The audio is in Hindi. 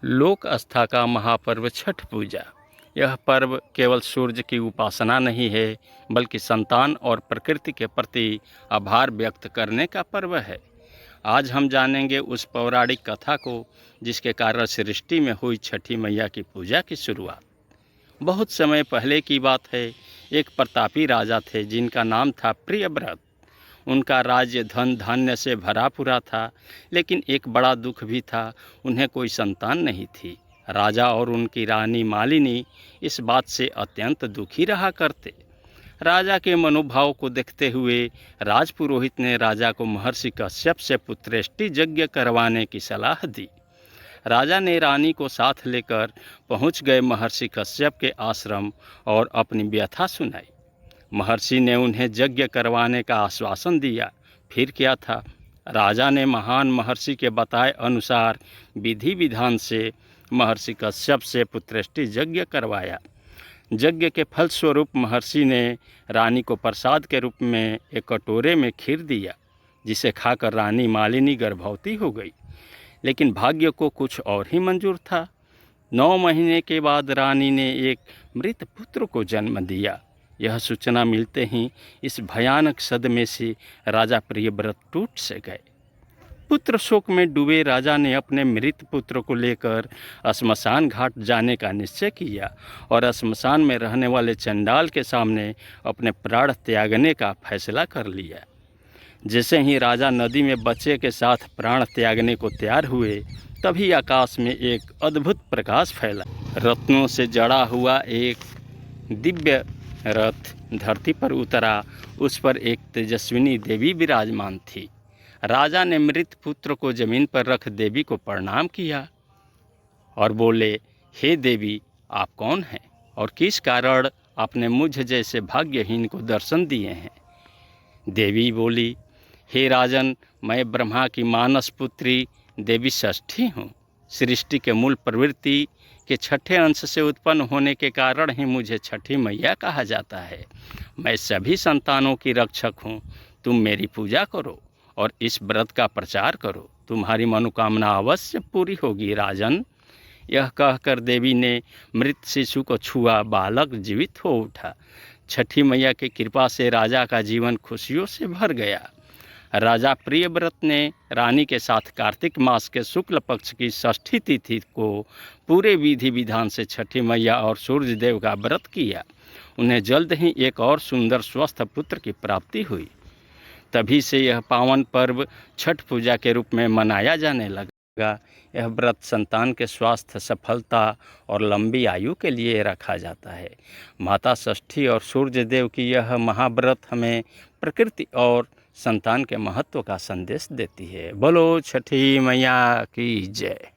लोक आस्था का महापर्व छठ पूजा। यह पर्व केवल सूर्य की उपासना नहीं है, बल्कि संतान और प्रकृति के प्रति आभार व्यक्त करने का पर्व है। आज हम जानेंगे उस पौराणिक कथा को जिसके कारण सृष्टि में हुई छठी मैया की पूजा की शुरुआत। बहुत समय पहले की बात है। एक प्रतापी राजा थे जिनका नाम था प्रियव्रत। उनका राज्य धन धान्य से भरा पूरा था, लेकिन एक बड़ा दुख भी था, उन्हें कोई संतान नहीं थी। राजा और उनकी रानी मालिनी इस बात से अत्यंत दुखी रहा करते। राजा के मनोभाव को देखते हुए राजपुरोहित ने राजा को महर्षि कश्यप से पुत्रेष्टि यज्ञ करवाने की सलाह दी। राजा ने रानी को साथ लेकर पहुंच गए महर्षि कश्यप के आश्रम और अपनी व्यथा सुनाई। महर्षि ने उन्हें यज्ञ करवाने का आश्वासन दिया। फिर क्या था, राजा ने महान महर्षि के बताए अनुसार विधि विधान से महर्षि कश्यप से पुत्रेष्टि यज्ञ करवाया। यज्ञ के फलस्वरूप महर्षि ने रानी को प्रसाद के रूप में एक कटोरे में खीर दिया, जिसे खाकर रानी मालिनी गर्भवती हो गई। लेकिन भाग्य को कुछ और ही मंजूर था। 9 महीने के बाद रानी ने एक मृत पुत्र को जन्म दिया। यह सूचना मिलते ही इस भयानक सदमे से राजा प्रियव्रत टूट से गए। पुत्र शोक में डूबे राजा ने अपने मृत पुत्र को लेकर श्मशान घाट जाने का निश्चय किया और श्मशान में रहने वाले चंडाल के सामने अपने प्राण त्यागने का फैसला कर लिया। जैसे ही राजा नदी में बच्चे के साथ प्राण त्यागने को तैयार हुए, तभी आकाश में एक अद्भुत प्रकाश फैला। रत्नों से जड़ा हुआ एक दिव्य रथ धरती पर उतरा। उस पर एक तेजस्विनी देवी विराजमान थी। राजा ने मृत पुत्र को जमीन पर रख देवी को प्रणाम किया और बोले, हे देवी, आप कौन हैं और किस कारण आपने मुझ जैसे भाग्यहीन को दर्शन दिए हैं? देवी बोली, हे राजन, मैं ब्रह्मा की मानस पुत्री देवी षष्ठी हूँ। सृष्टि के मूल प्रवृत्ति के छठे अंश से उत्पन्न होने के कारण ही मुझे छठी मैया कहा जाता है। मैं सभी संतानों की रक्षक हूँ। तुम मेरी पूजा करो और इस व्रत का प्रचार करो, तुम्हारी मनोकामना अवश्य पूरी होगी राजन। यह कहकर देवी ने मृत शिशु को छुआ। बालक जीवित हो उठा। छठी मैया की कृपा से राजा का जीवन खुशियों से भर गया। राजा प्रियव्रत ने रानी के साथ कार्तिक मास के शुक्ल पक्ष की षष्ठी तिथि को पूरे विधि विधान से छठी मैया और सूर्य देव का व्रत किया। उन्हें जल्द ही एक और सुंदर स्वस्थ पुत्र की प्राप्ति हुई। तभी से यह पावन पर्व छठ पूजा के रूप में मनाया जाने लगा। यह व्रत संतान के स्वास्थ्य, सफलता और लंबी आयु के लिए रखा जाता है। माता षष्ठी और सूर्य देव की यह महाव्रत हमें प्रकृति और संतान के महत्व का संदेश देती है। बोलो छठी मैया की जय।